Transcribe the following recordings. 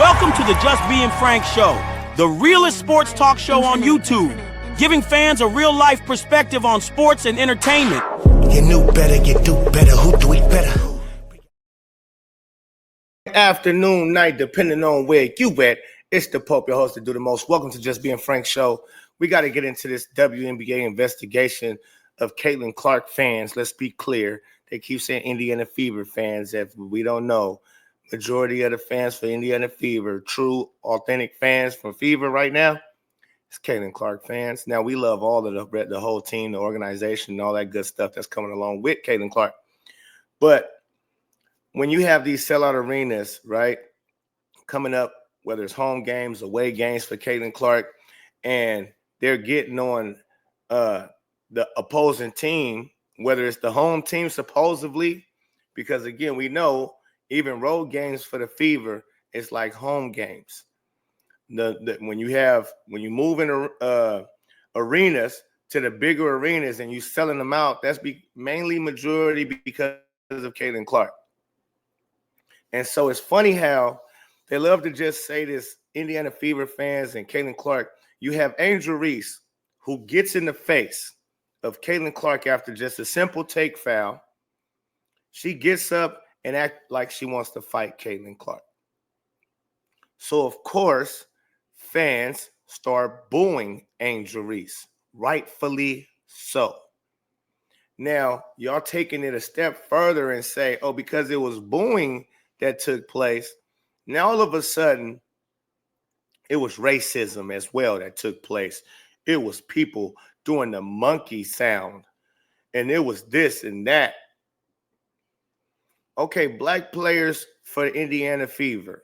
Welcome to the Just Being Frank Show, the realest sports talk show on YouTube, giving fans a real-life perspective on sports and entertainment. You knew better, you do better. Who do it better? Afternoon, night, depending on where you at. It's the Pope, your host to do the most. Welcome to Just Being Frank Show. We got to get into this WNBA investigation of Caitlin Clark fans. Let's be clear. They keep saying Indiana Fever fans. If we don't know, majority of the fans for Indiana Fever, true, authentic fans for Fever right now, it's Caitlin Clark fans. Now, we love all of the whole team, the organization, and all that good stuff that's coming along with Caitlin Clark. But when you have these sellout arenas, right, coming up, whether it's home games, away games for Caitlin Clark, and they're getting on the opposing team, whether it's the home team supposedly, because, again, we know even road games for the Fever, it's like home games. When you move in arenas to the bigger arenas and you selling them out, that's mainly majority because of Caitlin Clark. And so it's funny how they love to just say this, Indiana Fever fans and Caitlin Clark. You have Angel Reese, who gets in the face of Caitlin Clark after just a simple take foul. She gets up and act like she wants to fight Caitlin Clark. So, of course, fans start booing Angel Reese, rightfully so. Now, y'all taking it a step further and say, oh, because it was booing that took place, now all of a sudden, it was racism as well that took place. It was people doing the monkey sound, and it was this and that. Okay, black players for Indiana Fever,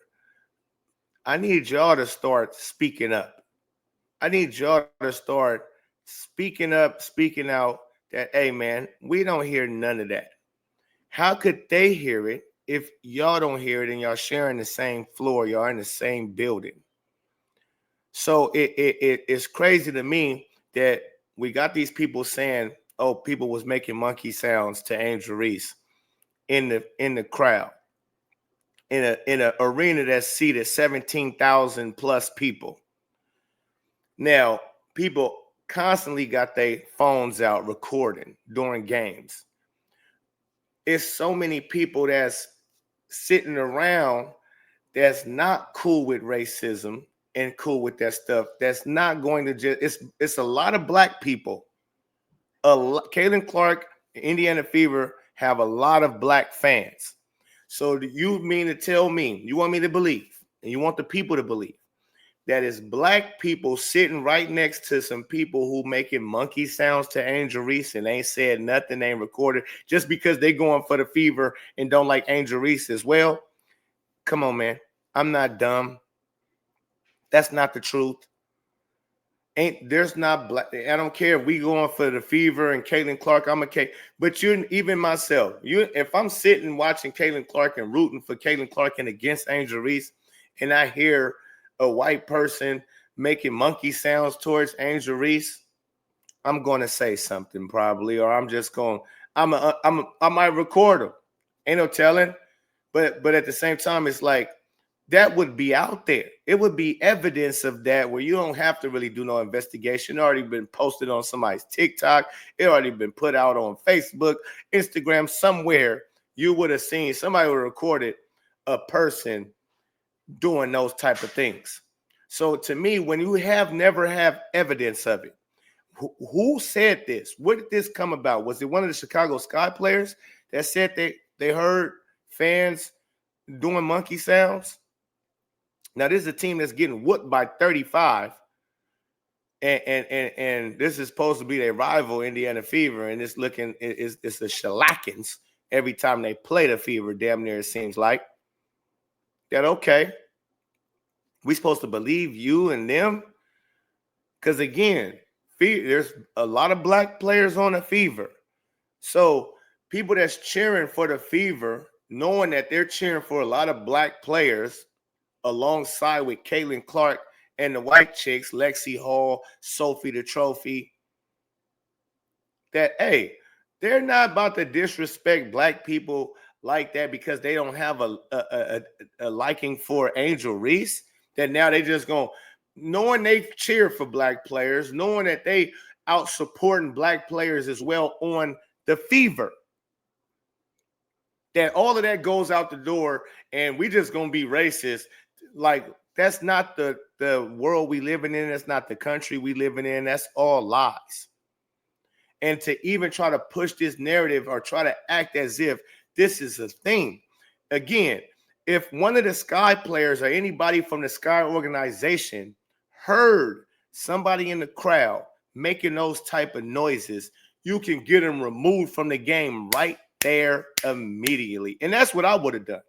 I need y'all to start speaking up. I need y'all to start speaking up, speaking out that, hey, man, we don't hear none of that. How could they hear it if y'all don't hear it and y'all sharing the same floor, y'all in the same building? So it's crazy to me that we got these people saying, oh, people was making monkey sounds to Angel Reese in the crowd, in an arena that's seated 17,000 plus people. Now, people constantly got their phones out recording during games. It's so many people that's sitting around that's not cool with racism and cool with that stuff. That's not going to just, it's a lot of black people. Caitlin Clark, Indiana Fever have a lot of black fans. So do you mean to tell me, you want me to believe, and you want the people to believe, that is black people sitting right next to some people who making monkey sounds to Angel Reese and ain't said nothing, ain't recorded, just because they going for the Fever and don't like Angel Reese as well? Come on, man. I'm not dumb. That's not the truth. There's not black. I don't care if we going for the Fever and Caitlin Clark. I'm okay. But even myself, if I'm sitting watching Caitlin Clark and rooting for Caitlin Clark and against Angel Reese, and I hear a white person making monkey sounds towards Angel Reese, I'm going to say something probably, or I'm just going. I might record them. Ain't no telling. But at the same time, it's like, that would be out there. It would be evidence of that where you don't have to really do no investigation. It already been posted on somebody's TikTok. It already been put out on Facebook, Instagram, somewhere. You would have seen, somebody would have recorded a person doing those type of things. So to me, when you never have evidence of it, who said this? Where did this come about? Was it one of the Chicago Sky players that said they heard fans doing monkey sounds? Now, this is a team that's getting whooped by 35, and this is supposed to be their rival, Indiana Fever, and it's the shellackins every time they play the Fever, damn near it seems like. That, okay, we supposed to believe you and them? Because, again, there's a lot of black players on the Fever. So people that's cheering for the Fever, knowing that they're cheering for a lot of black players, alongside with Caitlin Clark and the white chicks, Lexi Hall, Sophie the Trophy, that, hey, they're not about to disrespect black people like that because they don't have a liking for Angel Reese, that now they just going, knowing they cheer for black players, knowing that they out supporting black players as well on the Fever, that all of that goes out the door and we just going to be racist. Like, that's not the world we living in. That's not the country we living in. That's all lies. And to even try to push this narrative or try to act as if this is a thing. Again, if one of the Sky players or anybody from the Sky organization heard somebody in the crowd making those type of noises, you can get them removed from the game right there immediately. And that's what I would have done.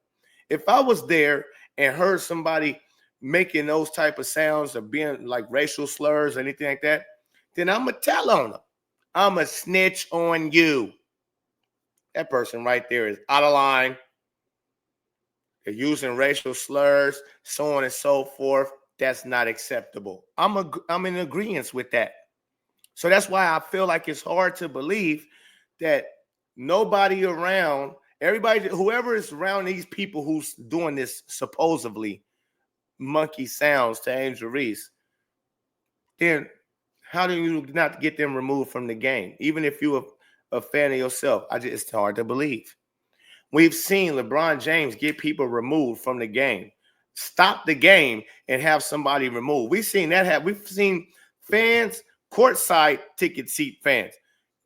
If I was there and heard somebody making those type of sounds or being like racial slurs or anything like that, then I'm going to tell on them. I'm a snitch on you. That person right there is out of line. They're using racial slurs, so on and so forth. That's not acceptable. I'm in agreement with that. So that's why I feel like it's hard to believe that nobody around, everybody, whoever is around these people who's doing this supposedly monkey sounds to Angel Reese, then how do you not get them removed from the game? Even if you're a fan of yourself, it's hard to believe. We've seen LeBron James get people removed from the game, stop the game, and have somebody removed. We've seen that happen. We've seen fans, courtside ticket seat fans,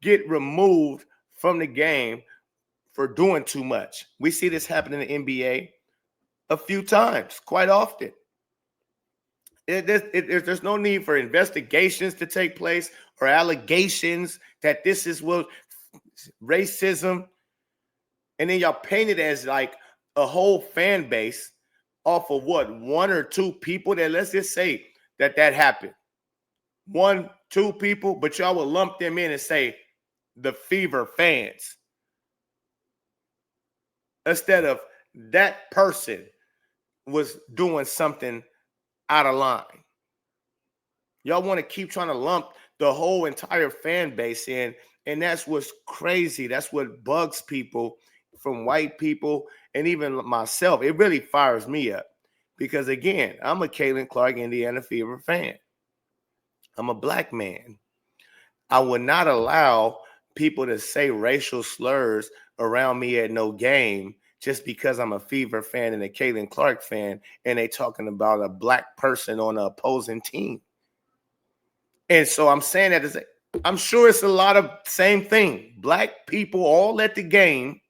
get removed from the game for doing too much. We see this happen in the NBA a few times, quite often. There's no need for investigations to take place or allegations that this is what racism, and then y'all paint it as like a whole fan base off of what, one or two people. That, let's just say that happened, 1, 2 people, but y'all will lump them in and say the Fever fans instead of that person was doing something out of line. Y'all want to keep trying to lump the whole entire fan base in, and that's what's crazy. That's what bugs people, from white people and even myself. It really fires me up because, again, I'm a Caitlin Clark Indiana Fever fan. I'm a black man. I would not allow people to say racial slurs around me at no game just because I'm a Fever fan and a Caitlin Clark fan, and they talking about a black person on an opposing team. And so I'm saying that I'm sure it's a lot of same thing. Black people all at the game,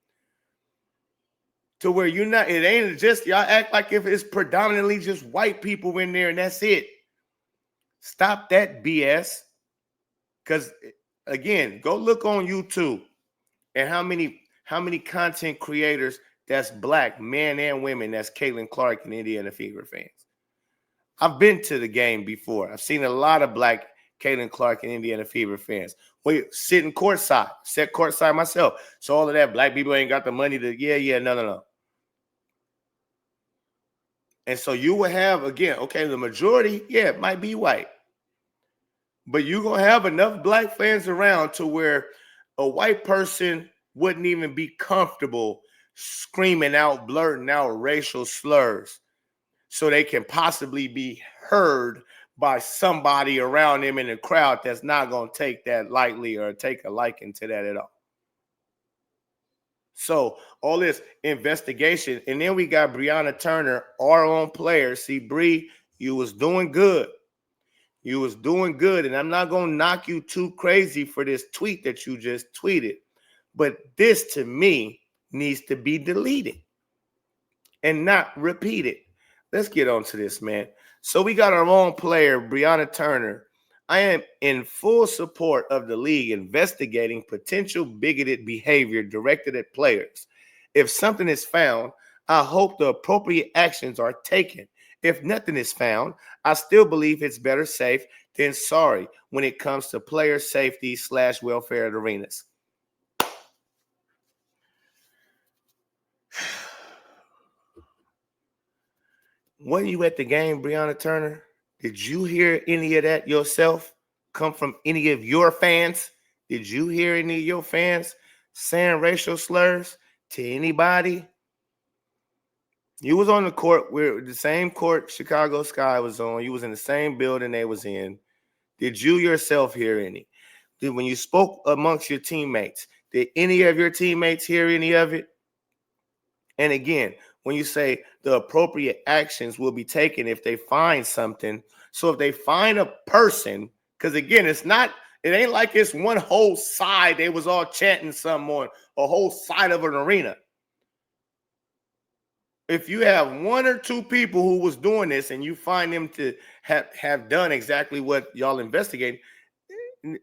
to where you're not, it ain't just, y'all act like if it's predominantly just white people in there and that's it. Stop that BS. Because, again, go look on YouTube and how many content creators that's black, men and women, that's Caitlin Clark and Indiana Fever fans. I've been to the game before. I've seen a lot of black Caitlin Clark and Indiana Fever fans. We sitting courtside, sat courtside myself. So all of that, black people ain't got the money to, no. And so you will have, again, okay, the majority, it might be white. But you're going to have enough black fans around to where a white person wouldn't even be comfortable screaming out, blurting out racial slurs so they can possibly be heard by somebody around them in the crowd that's not going to take that lightly or take a liking to that at all. So all this investigation, and then we got Breonna Turner, our own player. See, Bree, you was doing good. You was doing good, and I'm not going to knock you too crazy for this tweet that you just tweeted. But this, to me, needs to be deleted and not repeated. Let's get on to this, man. So we got our own player, Breonna Turner. I am in full support of the league investigating potential bigoted behavior directed at players. If something is found, I hope the appropriate actions are taken. If nothing is found, I still believe it's better safe than sorry when it comes to player safety / welfare at arenas. Weren't you at the game, Breonna Turner? Did you hear any of that yourself come from any of your fans? Did you hear any of your fans saying racial slurs to anybody? You was on the court where the same court Chicago Sky was on. You was in the same building they was in. Did you yourself hear any? When you spoke amongst your teammates, did any of your teammates hear any of it? And again, when you say the appropriate actions will be taken if they find something. So if they find a person, because again, it ain't like it's one whole side. They was all chanting something on a whole side of an arena. If you have one or two people who was doing this and you find them to have done exactly what y'all investigating,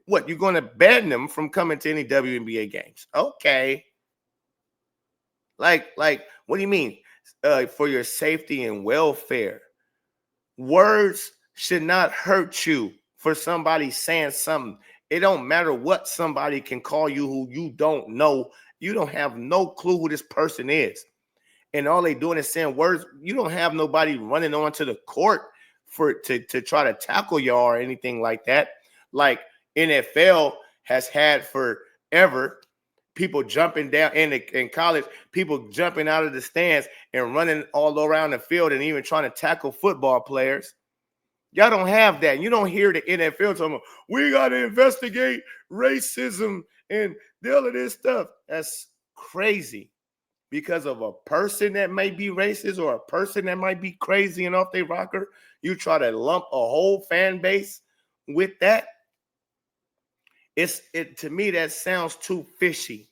what, you're going to ban them from coming to any WNBA games? Okay. Like, what do you mean? For your safety and welfare. Words should not hurt you for somebody saying something. It don't matter what somebody can call you who you don't know. You don't have no clue who this person is. And all they doing is saying words. You don't have nobody running onto the court to try to tackle y'all or anything like that. Like NFL has had forever. People jumping down in college, people jumping out of the stands and running all around the field and even trying to tackle football players. Y'all don't have that. You don't hear the NFL talking about, we got to investigate racism and all of this stuff. That's crazy. Because of a person that may be racist or a person that might be crazy and off their rocker, you try to lump a whole fan base with that. To me, that sounds too fishy.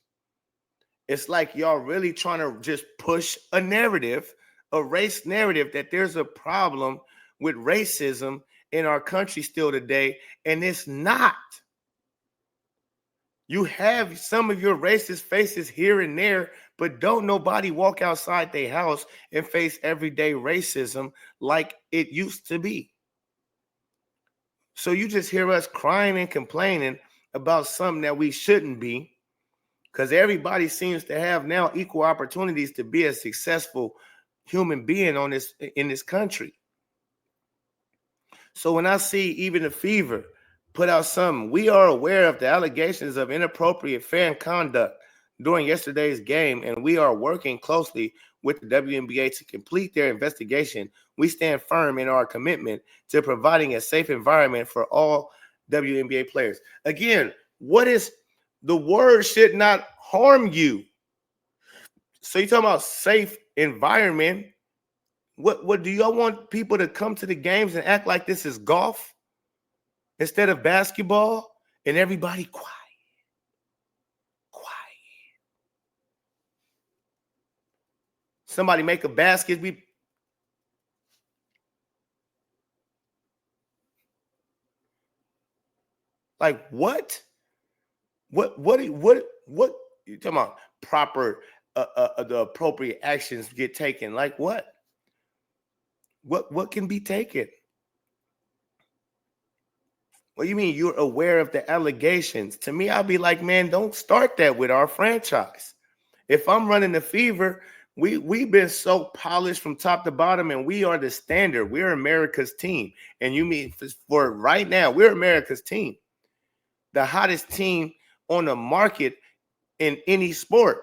It's like y'all really trying to just push a narrative, a race narrative, that there's a problem with racism in our country still today, and it's not. You have some of your racist faces here and there, but don't nobody walk outside their house and face everyday racism like it used to be. So you just hear us crying and complaining about something that we shouldn't be, because everybody seems to have now equal opportunities to be a successful human being in this country. So when I see even the Fever put out something, we are aware of the allegations of inappropriate fan conduct during yesterday's game, and we are working closely with the WNBA to complete their investigation. We stand firm in our commitment to providing a safe environment for all WNBA players. Again, the word should not harm you. So you're talking about safe environment. What do y'all want people to come to the games and act like this is golf instead of basketball and everybody quiet? Somebody make a basket. Like what? What you talking about? Proper the appropriate actions get taken. Like what? What can be taken? What do you mean you're aware of the allegations? To me, I'll be like, man, don't start that with our franchise. If I'm running the Fever, we've been so polished from top to bottom, and we are the standard. We're America's team. And you mean for right now, we're America's team. The hottest team on the market in any sport.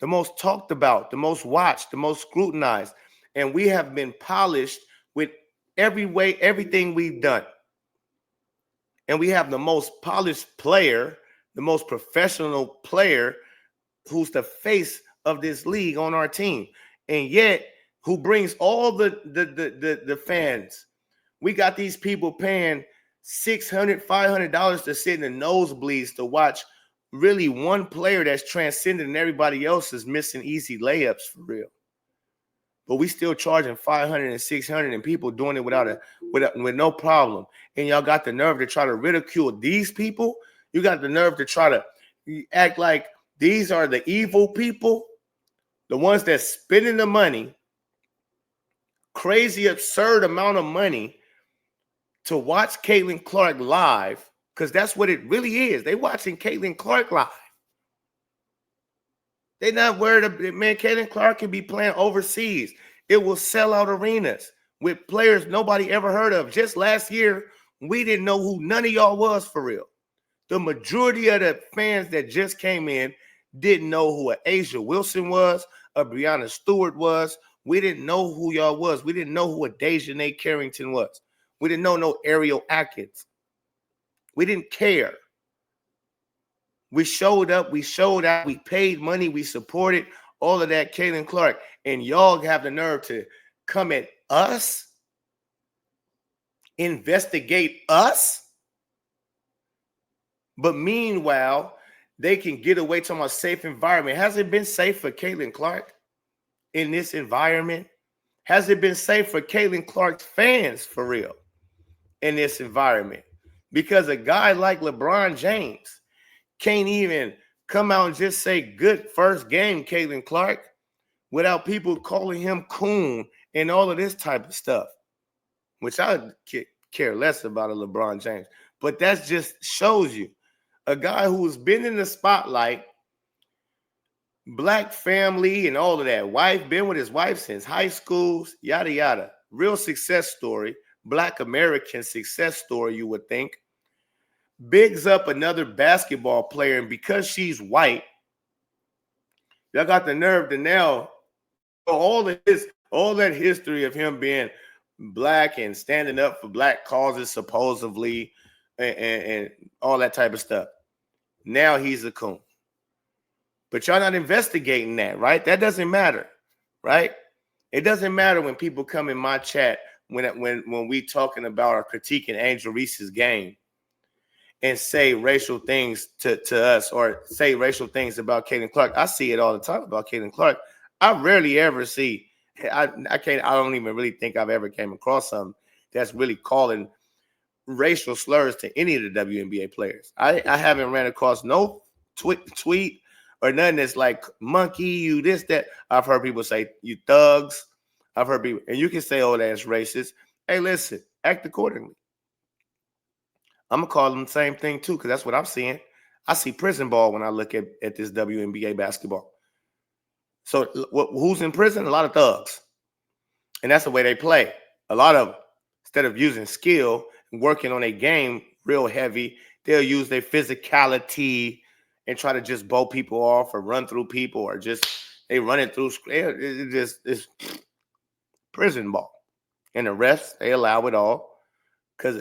The most talked about, the most watched, the most scrutinized. And we have been polished with everything we've done. And we have the most polished player, the most professional player who's the face of this league on our team. And yet, who brings all the fans. We got these people paying $600, $500 to sit in the nosebleeds to watch really one player that's transcendent and everybody else is missing easy layups for real. But we still charging $500 and $600 and people doing it with no problem. And y'all got the nerve to try to ridicule these people. You got the nerve to try to act like these are the evil people, the ones that's spending the money, crazy, absurd amount of money to watch Caitlin Clark live, because that's what it really is. They watching Caitlin Clark live. They're not worried about, man, Caitlin Clark can be playing overseas. It will sell out arenas with players nobody ever heard of. Just last year, we didn't know who none of y'all was for real. The majority of the fans that just came in didn't know who a Asia Wilson was, a Breonna Stewart was. We didn't know who y'all was. We didn't know who a Dejanay Carrington was. We didn't know no Ariel Atkins. We didn't care. We showed up, we showed out, we paid money, we supported all of that, Caitlin Clark. And y'all have the nerve to come at us, investigate us. But meanwhile, they can get away to a safe environment. Has it been safe for Caitlin Clark in this environment? Has it been safe for Caitlin Clark's fans for real in this environment? Because a guy like LeBron James can't even come out and just say good first game, Caitlin Clark, without people calling him coon and all of this type of stuff, which I care less about a LeBron James. But that just shows you a guy who's been in the spotlight, black family and all of that, wife, been with his wife since high school, yada, yada. Real success story, black American success story, you would think. Bigs up another basketball player, and because she's white, y'all got the nerve to now all that history of him being black and standing up for black causes, supposedly, and all that type of stuff. Now he's a coon. But y'all not investigating that, right? That doesn't matter, right? It doesn't matter when people come in my chat when we talking about or critiquing Angel Reese's game and say racial things to us or say racial things about Caitlin Clark. I see it all the time about Caitlin Clark. I rarely ever see, I don't even really think I've ever came across something that's really calling racial slurs to any of the WNBA players. I haven't ran across no tweet or nothing that's like monkey, you this, that. I've heard people say you thugs. I've heard people, and you can say, oh, that's racist. Hey, listen, act accordingly. I'm going to call them the same thing, too, because that's what I'm seeing. I see prison ball when I look at this WNBA basketball. So who's in prison? A lot of thugs. And that's the way they play. A lot of them, instead of using skill and working on a game real heavy, they'll use their physicality and try to just bow people off or run through people or just they run it through. It's prison ball. And the refs, they allow it all because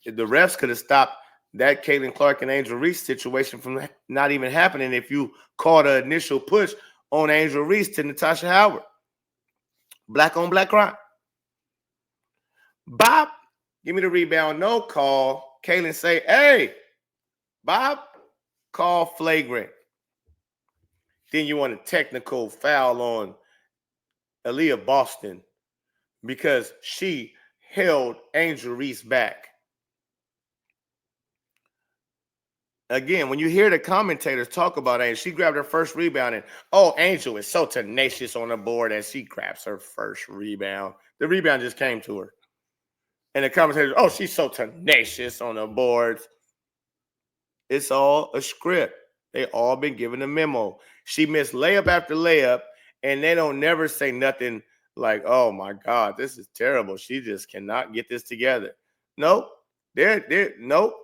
the refs could have stopped that Caitlin Clark and Angel Reese situation from not even happening if you called an initial push on Angel Reese to Natasha Howard. Black on black crime. Bob, give me the rebound. No call. Caitlin say, hey, Bob, call flagrant. Then you want a technical foul on Aaliyah Boston because she held Angel Reese back. Again, when you hear the commentators talk about Angel, she grabbed her first rebound and, oh, Angel is so tenacious on the board as she grabs her first rebound. The rebound just came to her. And the commentators, oh, she's so tenacious on the boards. It's all a script. They all been given a memo. She missed layup after layup, and they don't never say nothing like, oh, my God, this is terrible. She just cannot get this together. Nope. Nope.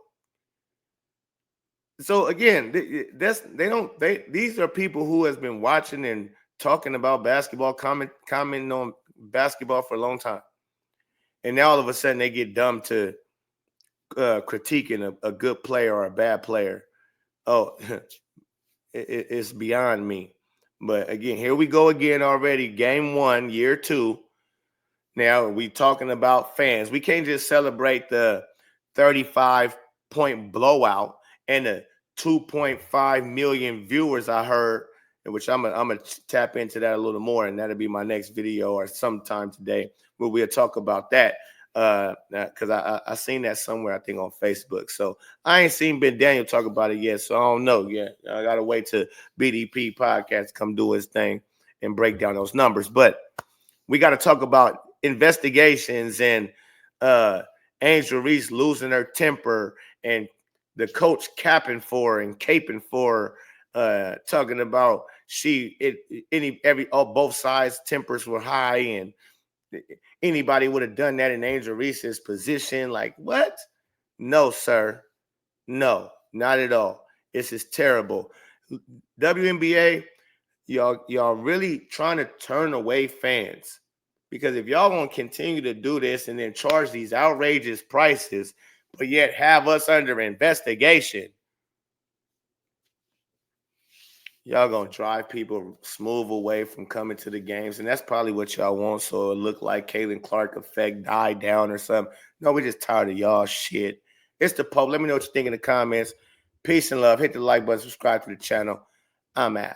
So again, these are people who has been watching and talking about basketball, commenting on basketball for a long time. And now all of a sudden they get dumb to critiquing a good player or a bad player. Oh, it's beyond me. But again, here we go again already. Game 1, year 2. Now we talking about fans. We can't just celebrate the 35-point blowout and the 2.5 million viewers I heard, which I'm gonna tap into that a little more, and that'll be my next video or sometime today where we'll talk about that. Because I seen that somewhere, I think on Facebook. So I ain't seen Ben Daniel talk about it yet, so I don't know yet. I gotta wait till BDP podcast come do his thing and break down those numbers. But we got to talk about investigations and Angel Reese losing her temper and the coach capping for her and caping for her, talking about both sides tempers were high and anybody would have done that in Angel Reese's position. Like, what? No, sir. No, not at all. This is terrible. WNBA, y'all really trying to turn away fans. Because if y'all gonna continue to do this and then charge these outrageous prices, but yet have us under investigation, y'all gonna drive people smooth away from coming to the games. And that's probably what y'all want. So it look like Caitlin Clark effect died down or something. No, we just tired of y'all shit. It's the Pope. Let me know what you think in the comments. Peace and love. Hit the like button, subscribe to the channel. I'm out.